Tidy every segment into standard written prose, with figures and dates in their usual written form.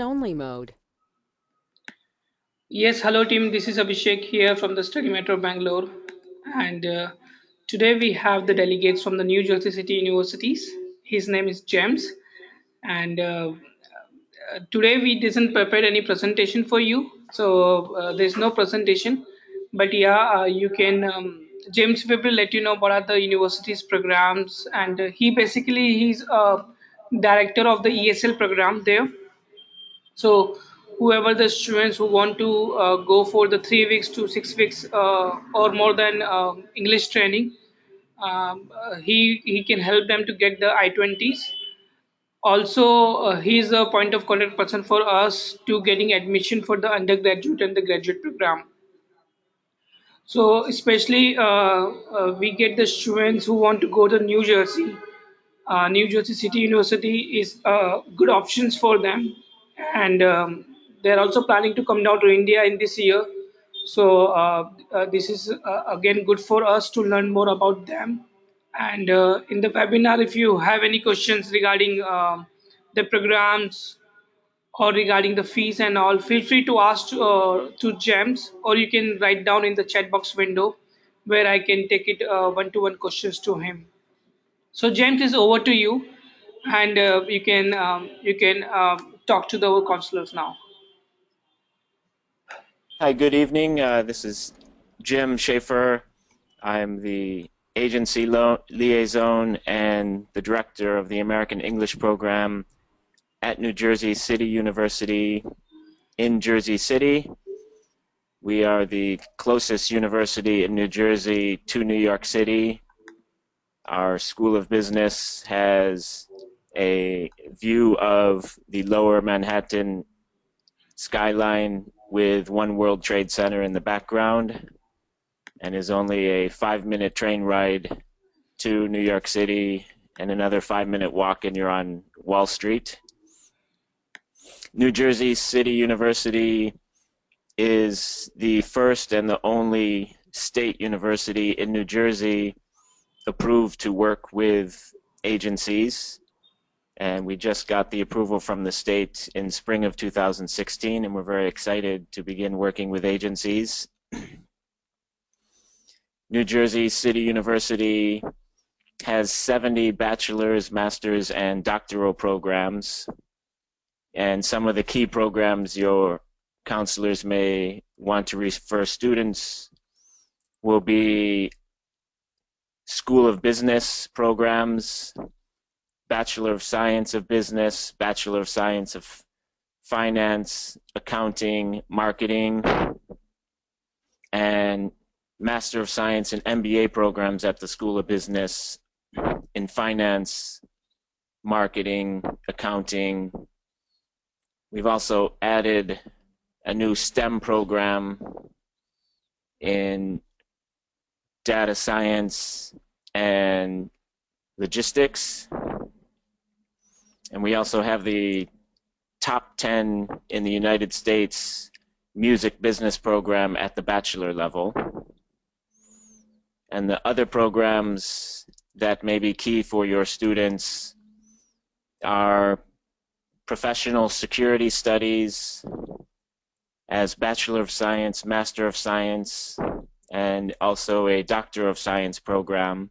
Only mode. Yes, hello team. This is Abhishek here from the Study Metro Bangalore, and today we have the delegates from the New Jersey City Universities. His name is James, and today we didn't prepare any presentation for you, so there's no presentation. But yeah, you can. James will let you know what are the university's programs, and he's director of the ESL program there. So whoever the students who want to go for the 3 weeks to 6 weeks or more than English training, he can help them to get the I-20s. Also, he is a point of contact person for us to getting admission for the undergraduate and the graduate program. So especially we get the students who want to go to New Jersey. New Jersey City University is good options for them, and they're also planning to come down to India in this year. So this is again good for us to learn more about them. And in the webinar, if you have any questions regarding the programs or regarding the fees and all, feel free to ask to James, or you can write down in the chat box window where I can take it one-to-one questions to him. So James is over to you, and you can talk to the counselors now. Hi, good evening. This is Jim Schaefer. I'm the agency liaison and the director of the American English program at New Jersey City University in Jersey City. We are the closest university in New Jersey to New York City. Our School of Business has a view of the lower Manhattan skyline with One World Trade Center in the background, and is only a 5-minute train ride to New York City and another 5-minute walk and you're on Wall Street. New Jersey City University is the first and the only state university in New Jersey approved to work with agencies, and we just got the approval from the state in spring of 2016, and we're very excited to begin working with agencies. New Jersey City University has 70 bachelor's, master's, and doctoral programs, and some of the key programs your counselors may want to refer students will be School of Business programs, Bachelor of Science of Business, Bachelor of Science of Finance, Accounting, Marketing, and Master of Science and MBA programs at the School of Business in Finance, Marketing, Accounting. We've also added a new STEM program in data science and logistics. And we also have the top 10 in the United States music business program at the bachelor level. And the other programs that may be key for your students are professional security studies as Bachelor of Science, Master of Science, and also a Doctor of Science program.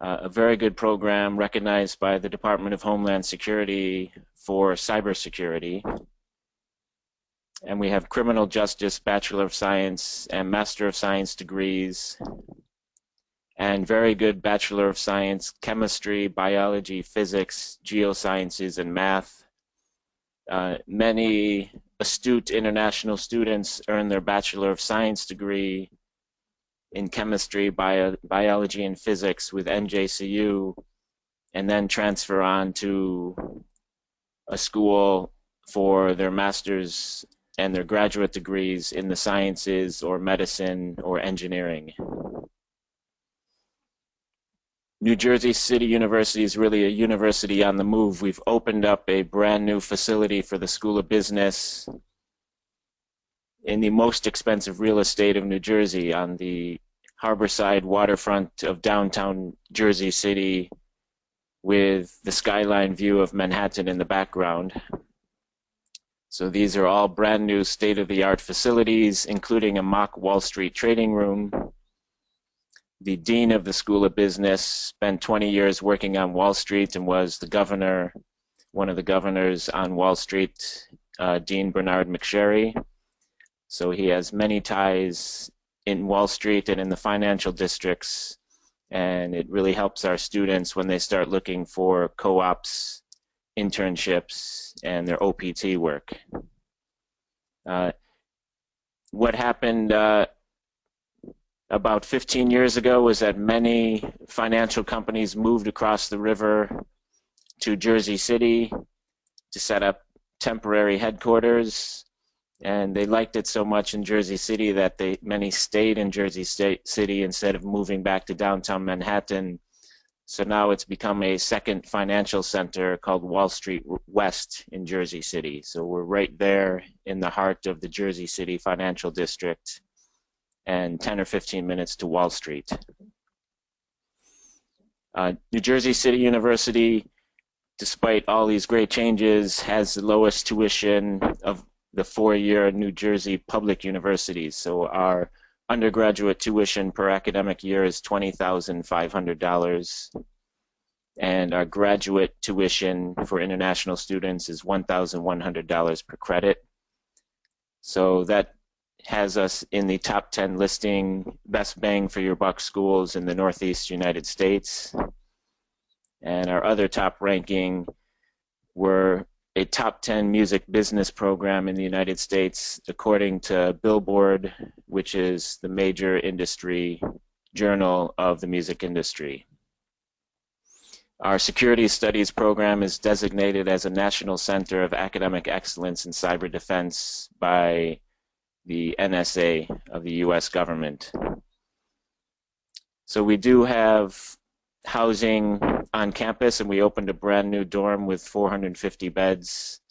A very good program recognized by the Department of Homeland Security for cybersecurity. And we have Criminal Justice, Bachelor of Science, and Master of Science degrees, and very good Bachelor of Science, Chemistry, Biology, Physics, Geosciences, and Math. Many astute international students earn their Bachelor of Science degree in Chemistry, Biology, and Physics with NJCU, and then transfer on to a school for their master's and their graduate degrees in the sciences or medicine or engineering. New Jersey City University is really a university on the move. We've opened up a brand new facility for the School of Business in the most expensive real estate of New Jersey on the harborside waterfront of downtown Jersey City with the skyline view of Manhattan in the background. So these are all brand new state-of-the-art facilities, including a mock Wall Street trading room. The dean of the School of Business spent 20 years working on Wall Street and was the governor, one of the governors on Wall Street, Dean Bernard McSherry. So he has many ties in Wall Street and in the financial districts, and it really helps our students when they start looking for co-ops, internships, and their OPT work. What happened about 15 years ago was that many financial companies moved across the river to Jersey City to set up temporary headquarters, and they liked it so much in Jersey City that many stayed in Jersey City instead of moving back to downtown Manhattan. So now it's become a second financial center called Wall Street West in Jersey City. So we're right there in the heart of the Jersey City financial district, and 10 or 15 minutes to Wall Street. New Jersey City University, despite all these great changes, has the lowest tuition of the four-year New Jersey public universities. So our undergraduate tuition per academic year is $20,500, and our graduate tuition for international students is $1,100 per credit. So that has us in the top 10 listing best bang for your buck schools in the Northeast United States. And our other top ranking were a top 10 music business program in the United States, according to Billboard, which is the major industry journal of the music industry. Our Security Studies program is designated as a National Center of Academic Excellence in Cyber Defense by the NSA of the US government. So we do have housing on campus, and we opened a brand new dorm with 450 beds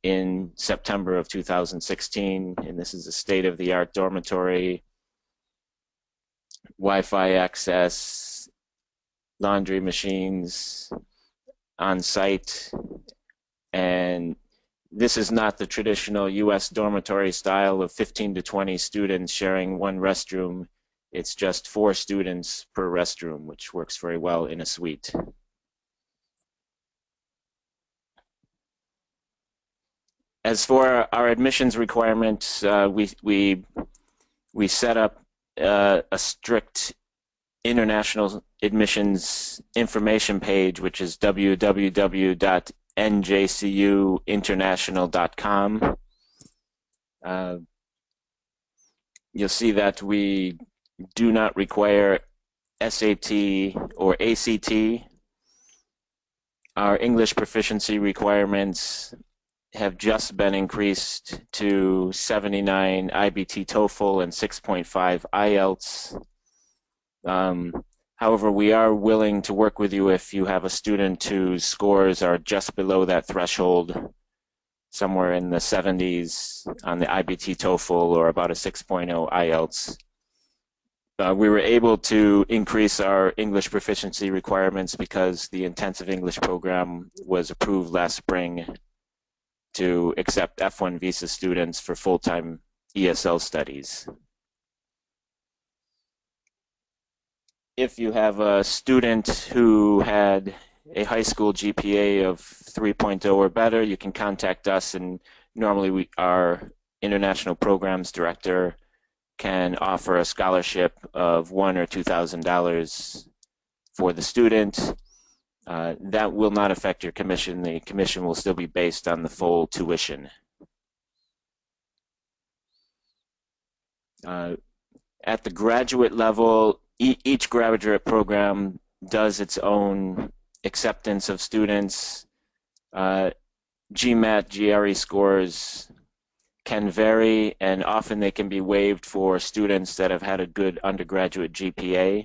in September of 2016, and this is a state-of-the-art dormitory, Wi-Fi access, laundry machines on site, and this is not the traditional US dormitory style of 15 to 20 students sharing one restroom. It's just 4 students per restroom, which works very well in a suite. As for our admissions requirements, we set up a strict international admissions information page, which is www.njcuinternational.com. You'll see that we do not require SAT or ACT. Our English proficiency requirements have just been increased to 79 IBT TOEFL and 6.5 IELTS. However, we are willing to work with you if you have a student whose scores are just below that threshold, somewhere in the 70s on the IBT TOEFL or about a 6.0 IELTS. We were able to increase our English proficiency requirements because the intensive English program was approved last spring to accept F1 visa students for full-time ESL studies. If you have a student who had a high school GPA of 3.0 or better, you can contact us, and normally our international programs director can offer a scholarship of $1,000 or $2,000 for the student. That will not affect your commission. The commission will still be based on the full tuition. At the graduate level, each graduate program does its own acceptance of students. GMAT, GRE scores can vary, and often they can be waived for students that have had a good undergraduate GPA.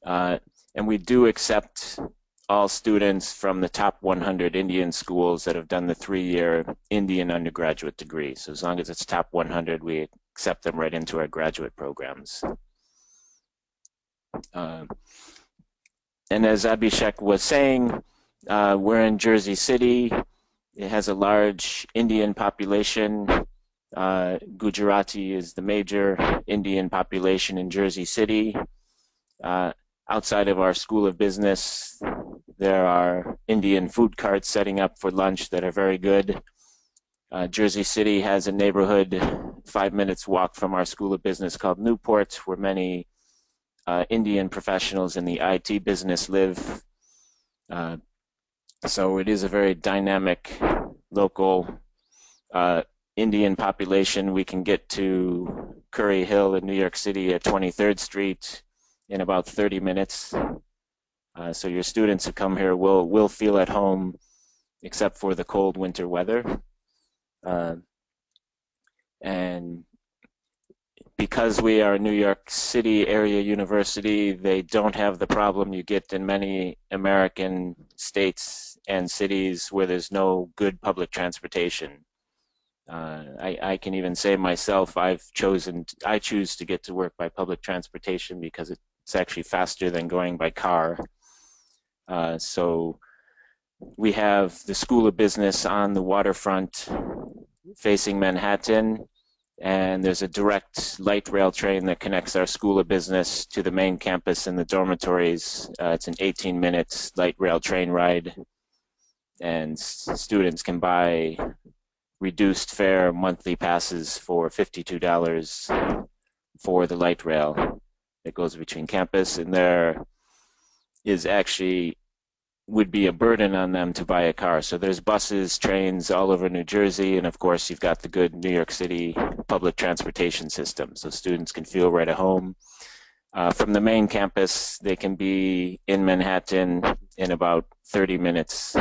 And we do accept all students from the top 100 Indian schools that have done the 3-year Indian undergraduate degree. So as long as it's top 100, we accept them right into our graduate programs. And as Abhishek was saying, we're in Jersey City. It has a large Indian population. Gujarati is the major Indian population in Jersey City. Uh, Outside of our School of Business, there are Indian food carts setting up for lunch that are very good. Jersey City has a neighborhood 5 minutes walk from our School of Business called Newport, where many Indian professionals in the IT business live. Uh, so it is a very dynamic local uh, Indian population. We can get to Curry Hill in New York City at 23rd Street in about 30 minutes. So your students who come here will feel at home, except for the cold winter weather. Uh, and because we are a New York City area university, they don't have the problem you get in many American states and cities where there's no good public transportation. I can even say myself, I choose to get to work by public transportation because it's actually faster than going by car. So we have the School of Business on the waterfront facing Manhattan, and there's a direct light rail train that connects our School of Business to the main campus and the dormitories. It's an 18-minute light rail train ride, and students can buy reduced fare monthly passes for $52 for the light rail that goes between campus, and there is actually would be a burden on them to buy a car. So there's buses, trains all over New Jersey, and of course you've got the good New York City public transportation system, so students can feel right at home. From the main campus, they can be in Manhattan in about 30 minutes.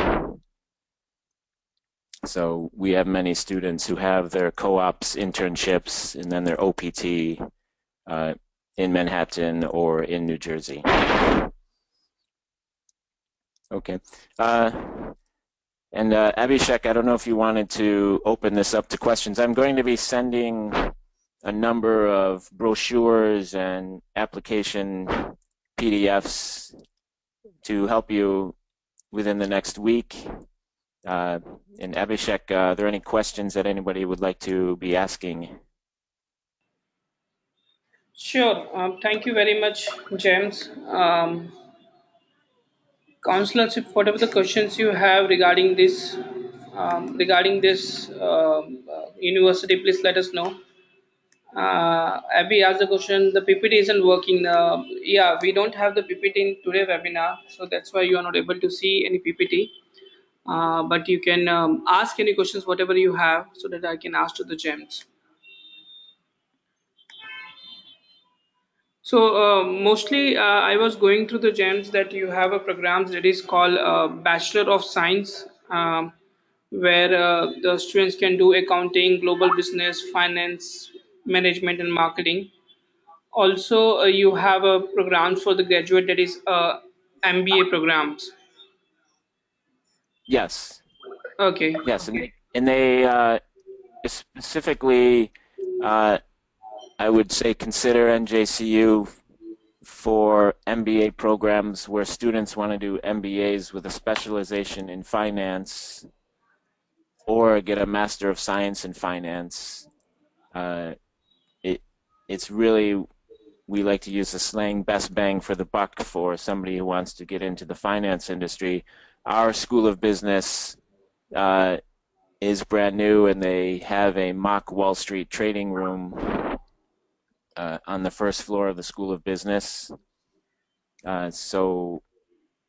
So we have many students who have their co-ops, internships, and then their OPT uh, in Manhattan or in New Jersey. Okay. Uh, and Abhishek, I don't know if you wanted to open this up to questions. I'm going to be sending a number of brochures and application PDFs to help you within the next week. Uh, and Abhishek, are there any questions that anybody would like to be asking? Sure. Thank you very much, James. Counselors, if whatever the questions you have regarding this university, please let us know. Abby asked the question. The PPT isn't working. Yeah, we don't have the PPT in today webinar, so that's why you are not able to see any PPT. But you can ask any questions, whatever you have, so that I can ask to the gems. So mostly, I was going through the gems that you have a program that is called Bachelor of Science, where the students can do accounting, global business, finance, management, and marketing. Also, you have a program for the graduate that is MBA programs. Yes, Okay. yes, and they specifically, uh, I would say, consider NJCU for MBA programs where students want to do MBAs with a specialization in finance or get a Master of Science in Finance. Uh, it it's really, we like to use the slang, best bang for the buck for somebody who wants to get into the finance industry. Our School of Business uh, is brand new, and they have a mock Wall Street trading room on the first floor of the School of Business. So,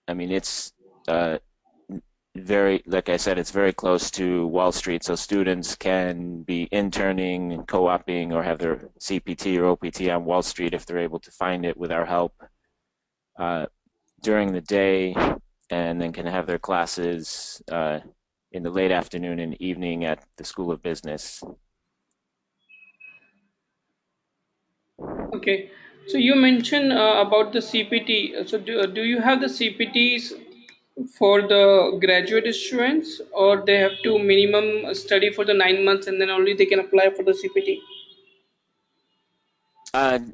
I mean, it's uh, very, like I said, it's very close to Wall Street, so students can be interning, co-oping, or have their CPT or OPT on Wall Street if they're able to find it with our help uh, during the day, and then can have their classes in the late afternoon and evening at the School of Business. Okay. So you mentioned about the CPT. So do you have the CPTs for the graduate students, or they have to minimum study for the 9 months and then only they can apply for the CPT?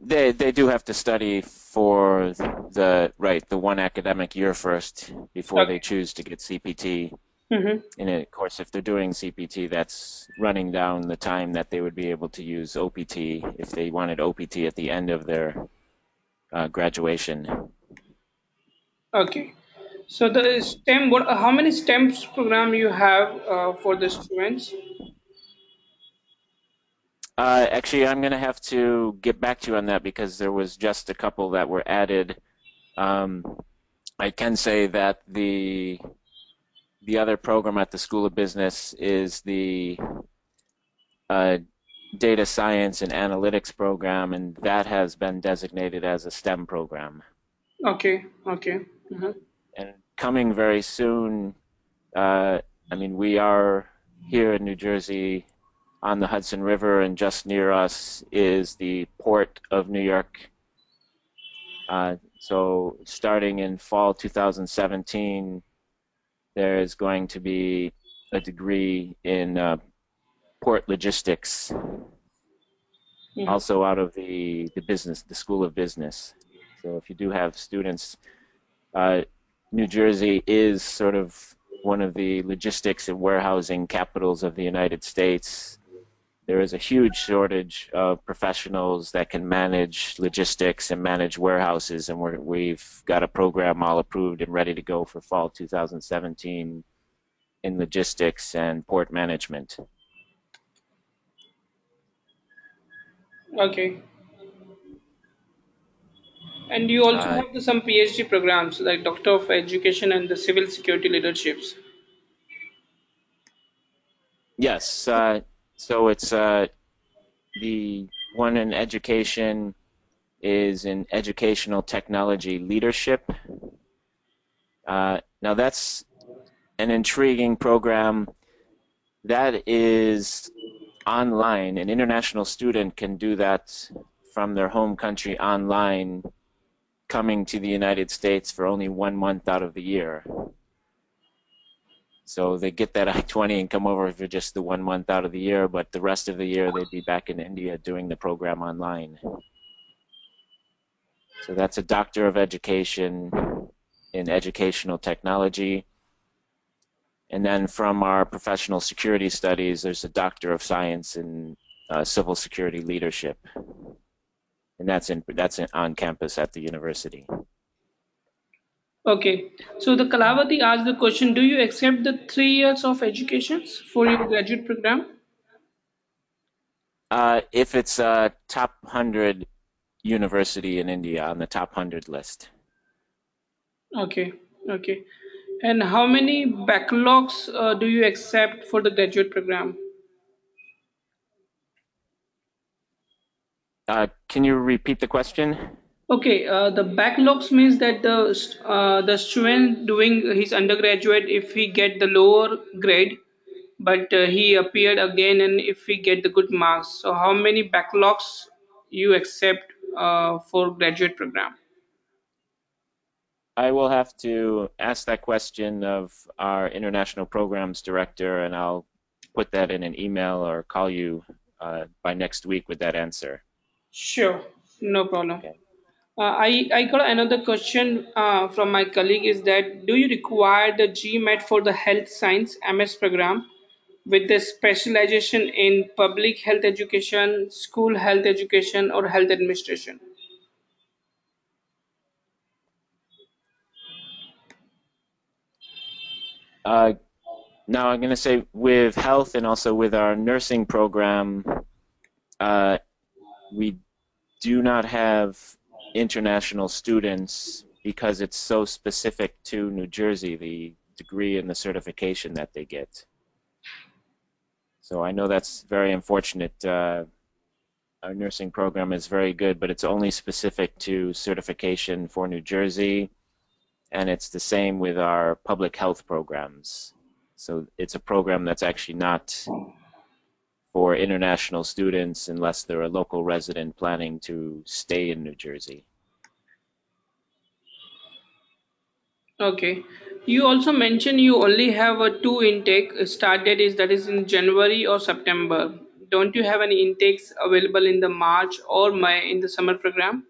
They do have to study for the one academic year first before they Okay. choose to get CPT. Mm-hmm. And of course, if they're doing CPT, that's running down the time that they would be able to use OPT if they wanted OPT at the end of their graduation. Okay. So the STEM, how many STEMs program you have for the students? Actually, I'm going to have to get back to you on that because there was just a couple that were added. Um, I can say that the other program at the School of Business is the uh, data science and analytics program, and that has been designated as a STEM program. Okay. Okay. Mm-hmm. And coming very soon, uh, I mean, we are here in New Jersey on the Hudson River, and just near us is the Port of New York. So starting in fall 2017, there is going to be a degree in port logistics, Mm-hmm. also out of the School of Business. So if you do have students, uh, New Jersey is sort of one of the logistics and warehousing capitals of the United States. There is a huge shortage of professionals that can manage logistics and manage warehouses, and we've got a program all approved and ready to go for fall 2017 in logistics and port management. Okay. And you also Uh, have some PhD programs like Doctor of Education and the Civil Security Leaderships. yes, so it's the one in education is in educational technology leadership. Now that's an intriguing program that is online. An international student can do that from their home country online, coming to the United States for only 1 month out of the year. So they get that I-20 and come over for just the 1 month out of the year, but the rest of the year they'd be back in India doing the program online. So that's a Doctor of Education in Educational Technology. And then from our professional security studies, there's a Doctor of Science in Civil Security Leadership. And on campus at the university. Okay. So the Kalavati asked the question, do you accept the 3 years of education for your graduate program? If it's a top 100 university in India on the top 100 list. Okay. Okay. And how many backlogs do you accept for the graduate program? Can you repeat the question? Okay, the backlogs means that the student doing his undergraduate, if he get the lower grade, but he appeared again, and if he get the good marks, so how many backlogs you accept for graduate program? I will have to ask that question of our international programs director, and I'll put that in an email or call you by next week with that answer. Sure, no problem. Okay. I got another question from my colleague is that do you require the GMAT for the health science MS program with the specialization in public health education, school health education, or health administration? Uh, Now I'm going to say with health and also with our nursing program, uh, we do not have international students because it's so specific to New Jersey, the degree and the certification that they get. So I know that's very unfortunate. Our nursing program is very good, but it's only specific to certification for New Jersey, and it's the same with our public health programs. So it's a program that's actually not for international students unless they're a local resident planning to stay in New Jersey. Okay. You also mentioned you only have a two intake start date is that is in January or September. Don't you have any intakes available in the March or May in the summer program?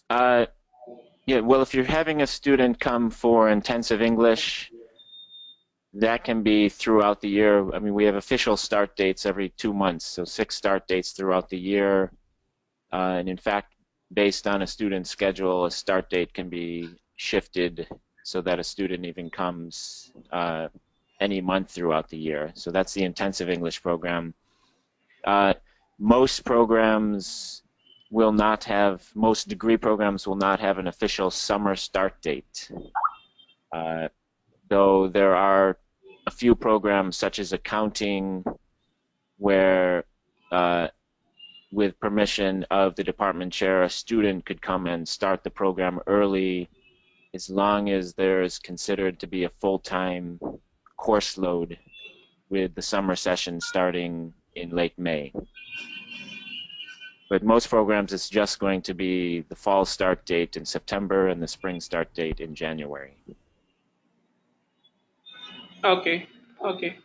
Uh, Yeah, well, if you're having a student come for intensive English, that can be throughout the year. I mean, we have official start dates every 2 months, so 6 start dates throughout the year. And in fact, based on a student's schedule, a start date can be shifted so that a student even comes any month throughout the year. So that's the intensive English program. Uh, most programs will not have, most degree programs will not have an official summer start date. Uh, though there are a few programs such as accounting where with permission of the department chair, a student could come and start the program early as long as there is considered to be a full-time course load with the summer session starting in late May. But most programs, it's just going to be the fall start date in September and the spring start date in January. Okay, okay.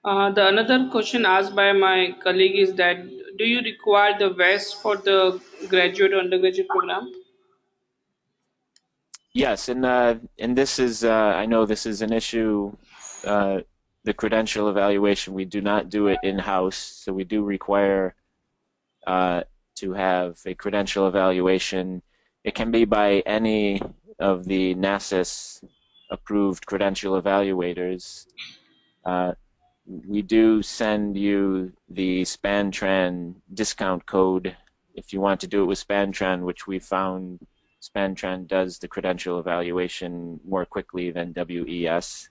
The another question asked by my colleague is that do you require the vest for the graduate or undergraduate program? Yes, and this is I know this is an issue. Uh, the credential evaluation, we do not do it in-house, so we do require uh, to have a credential evaluation. It can be by any of the NASIS approved credential evaluators. Uh, we do send you the SpanTran discount code if you want to do it with SpanTran, which we found SpanTran does the credential evaluation more quickly than WES.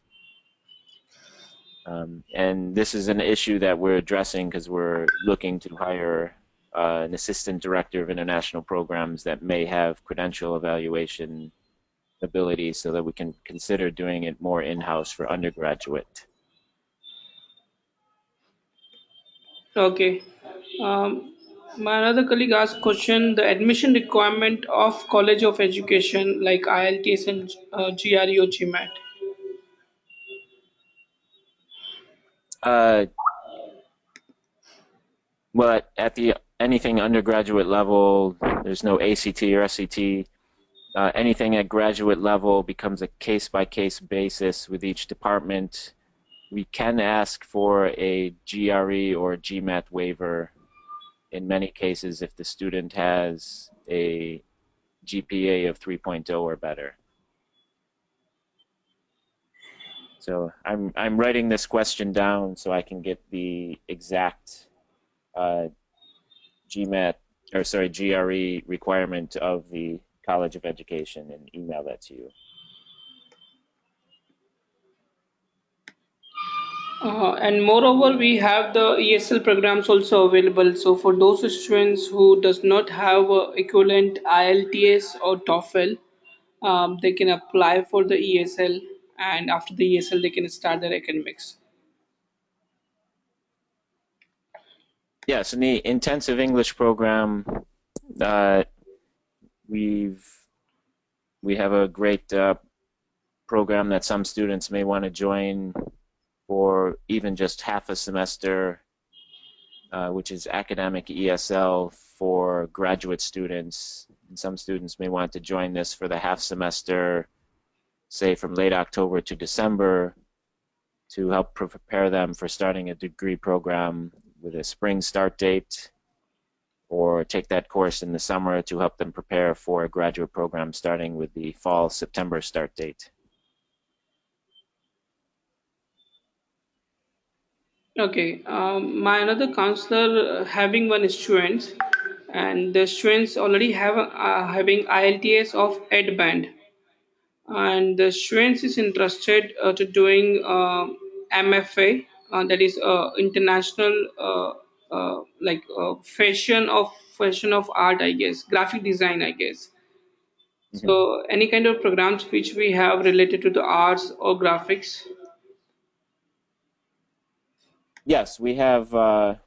And this is an issue that we're addressing because we're looking to hire an assistant director of international programs that may have credential evaluation ability so that we can consider doing it more in-house for undergraduate. Okay. Um, my another colleague asked question the admission requirement of College of Education like IELTS and GRE or GMAT. Uh, well, at the anything undergraduate level, there's no ACT or SCT. Anything at graduate level becomes a case-by-case basis with each department. We can ask for a GRE or GMAT waiver in many cases if the student has a GPA of 3.0 or better. So I'm writing this question down so I can get the exact uh, GMAT or sorry GRE requirement of the College of Education and email that to you. And moreover, we have the ESL programs also available. So for those students who does not have equivalent IELTS or TOEFL, they can apply for the ESL, and after the ESL, they can start their academics. Yes, in the intensive English program, uh, we've we have a great program that some students may want to join for even just half a semester, which is academic ESL for graduate students. And some students may want to join this for the half semester, say from late October to December, to help prepare them for starting a degree program with a spring start date, or take that course in the summer to help them prepare for a graduate program starting with the fall September start date. Okay, my another counselor having one students, and the students already have having IELTS of 8 band, and the students is interested to doing MFA, that is international like fashion of art, I guess, graphic design, I guess. Mhm. So any kind of programs which we have related to the arts or graphics. Yes, we have well,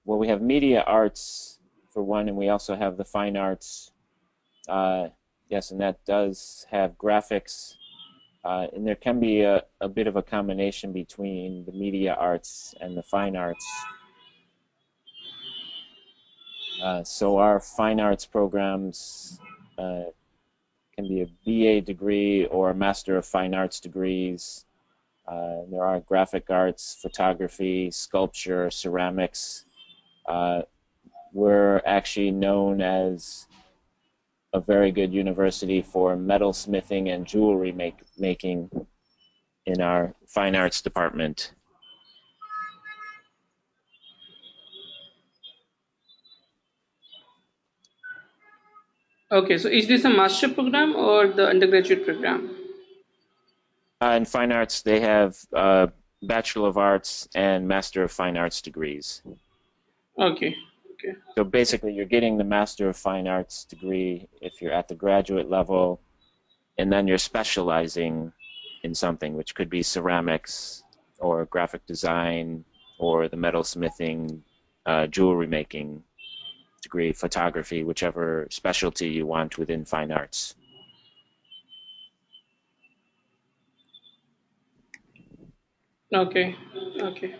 we have media arts for one, and we also have the fine arts. Uh, yes, and that does have graphics, and there can be a bit of a combination between the media arts and the fine arts. So our fine arts programs, can be a BA degree or a Master of Fine Arts degrees. There are graphic arts, photography, sculpture, ceramics. Uh, we're actually known as a very good university for metalsmithing and jewelry making in our fine arts department. Okay, so is this a master program or the undergraduate program? In fine arts, they have Bachelor of Arts and Master of Fine Arts degrees. Okay, okay, So basically, you're getting the Master of Fine Arts degree if you're at the graduate level, and then you're specializing in something, which could be ceramics or graphic design or the metalsmithing, jewelry making degree, photography, whichever specialty you want within fine arts. okay, okay.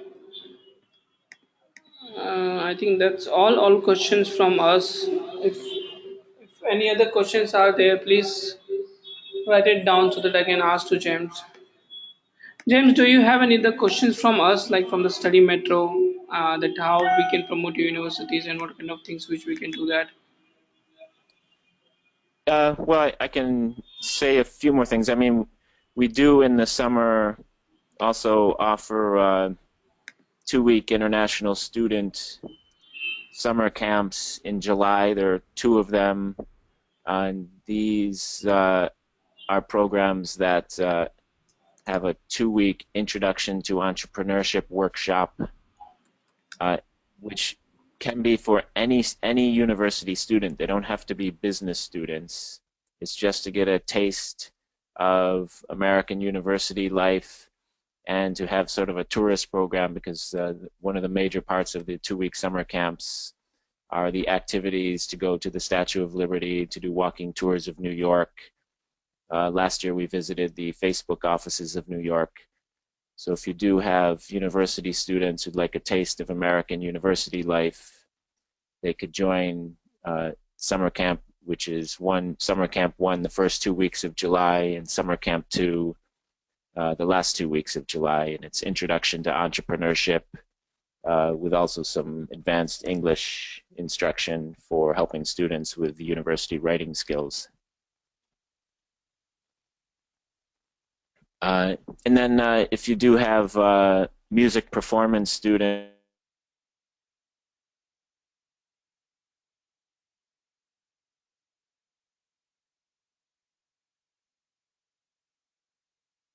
I think that's all questions from us. If any other questions are there, please write it down so that I can ask to James. James, do you have any other questions from us, like from the study metro, that how we can promote universities and what kind of things which we can do that? Well, I can say a few more things. I mean, we do in the summer also offer 2-week international student summer camps in July. There are two of them. And these are programs that have a 2-week introduction to entrepreneurship workshop, uh, which can be for any university student. They don't have to be business students. It's just to get a taste of American university life and to have sort of a tourist program, because one of the major parts of the 2-week summer camps are the activities to go to the Statue of Liberty, to do walking tours of New York. Last year we visited the Facebook offices of New York. So if you do have university students who'd like a taste of American university life, they could join summer camp, which is summer camp 1 the first 2 weeks of July, and summer camp 2 the last 2 weeks of July. And it's introduction to entrepreneurship, with also some advanced English instruction for helping students with university writing skills. And then if you do have music performance students,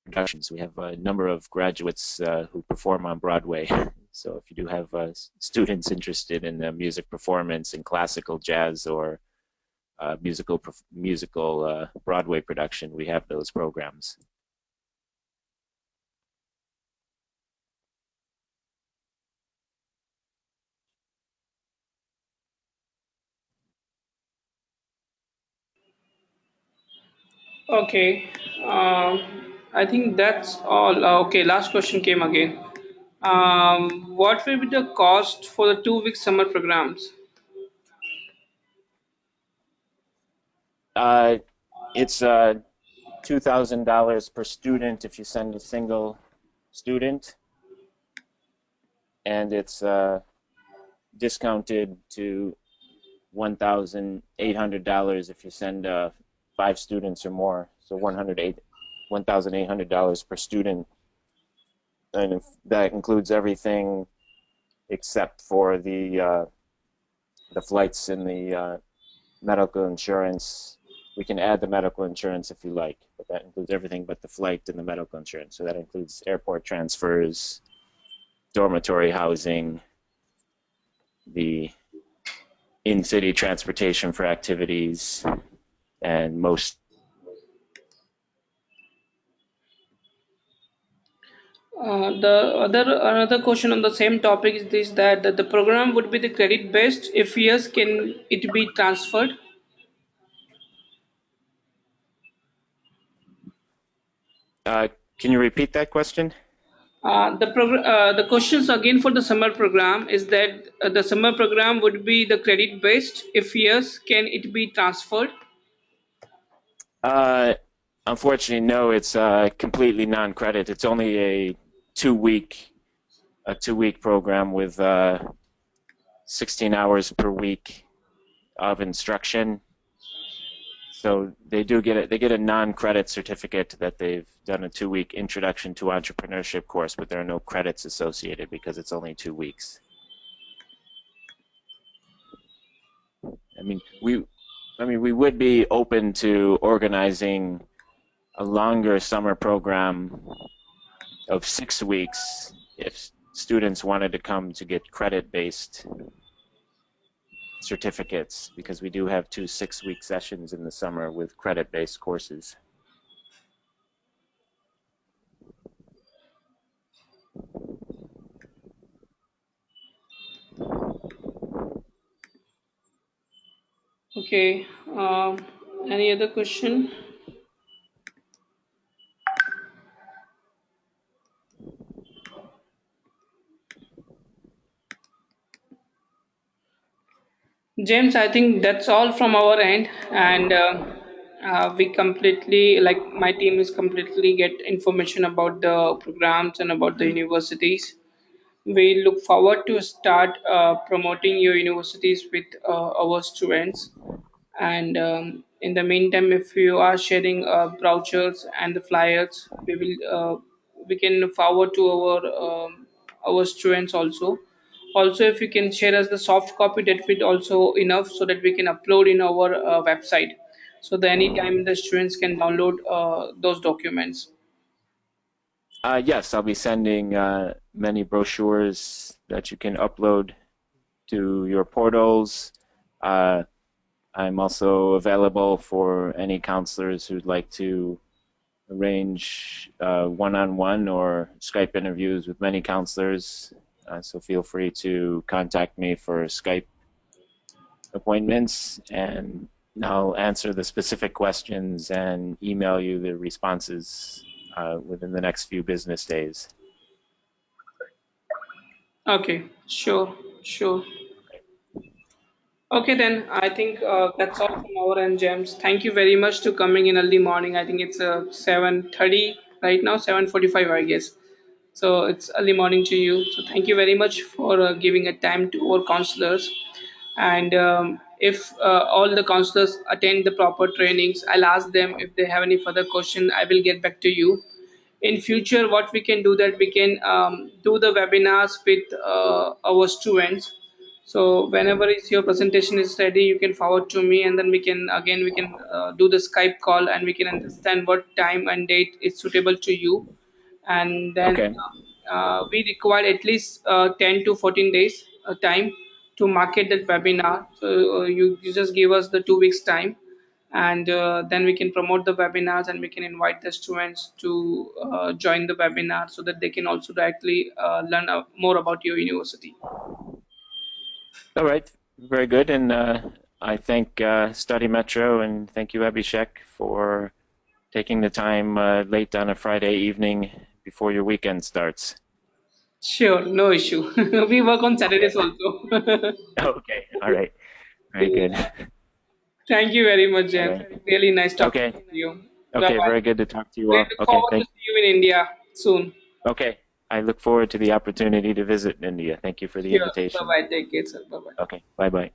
productions, we have a number of graduates who perform on Broadway. So if you do have students interested in music performance and classical jazz or musical Broadway production, we have those programs. Okay, I think that's all. Okay, last question came again. What will be the cost for the 2 week summer programs? Uh, it's $2,000 per student if you send a single student, and it's discounted to $1,800 if you send 5 students or more. So $1,800 per student, and if that includes everything except for the flights and the medical insurance. We can add the medical insurance if you like, but that includes everything but the flight and the medical insurance. So that includes airport transfers, dormitory housing, the in-city transportation for activities, and most. The other another question on the same topic is this, that the program would be the credit based. If yes, can it be transferred? Uh, can you repeat that question? The questions again for the summer program is that the summer program would be the credit based. If yes, can it be transferred? Uh, Unfortunately, no. It's completely non-credit. It's only two week a 2 week program with 16 hours per week of instruction. So they do get it. They get a non-credit certificate that they've done a 2 week introduction to entrepreneurship course, but there are no credits associated because it's only 2 weeks. I mean, we, we would be open to organizing a longer summer program of 6 weeks if students wanted to come to get credit-based certificates, because we do have two 6 week sessions in the summer with credit-based courses. Okay. Any other question? James, I think that's all from our end, and we completely, like my team is completely get information about the programs and about the universities. We look forward to start promoting your universities with our students. And in the meantime, if you are sharing brochures and the flyers, we can forward to our students also. Also, if you can share us the soft copy, that will also enough so that we can upload in our website, so that anytime the students can download those documents. Yes, I'll be sending many brochures that you can upload to your portals. Uh, I'm also available for any counselors who'd like to arrange one-on-one or Skype interviews with many counselors. So feel free to contact me for Skype appointments, and I'll answer the specific questions and email you the responses within the next few business days. Okay, sure, sure. Okay, then I think that's all from our end, James. Thank you very much to coming in early morning. I think it's 7:30 right now, 7:45, I guess. So it's early morning to you. So thank you very much for giving a time to our counselors. And if all the counselors attend the proper trainings, I'll ask them if they have any further question. I will get back to you. In future, what we can do, that we can do the webinars with our students. So whenever is your presentation is ready, you can forward to me, and then we can do the Skype call, and we can understand what time and date is suitable to you. And then Okay. we require at least 10 to 14 days time to market that webinar. So you just give us the 2 weeks time, and then we can promote the webinars, and we can invite the students to join the webinar so that they can also directly learn more about your university. All right. Very good. And I thank Study Metro, and thank you, Abhishek, for taking the time late on a Friday evening before your weekend starts. Sure, no issue. We work on Okay. Saturdays also. Okay. All right. Very good. Yeah. Thank you very much, All James. right. Really nice talking Okay. to you. Bye Okay. bye. Very good to talk to you We all. look Okay. forward to Thank. see you in India soon. Okay. I look forward to the opportunity to visit India. Thank you for the Sure. Bye invitation. bye. Take care, sir. Bye bye. Okay. Bye bye.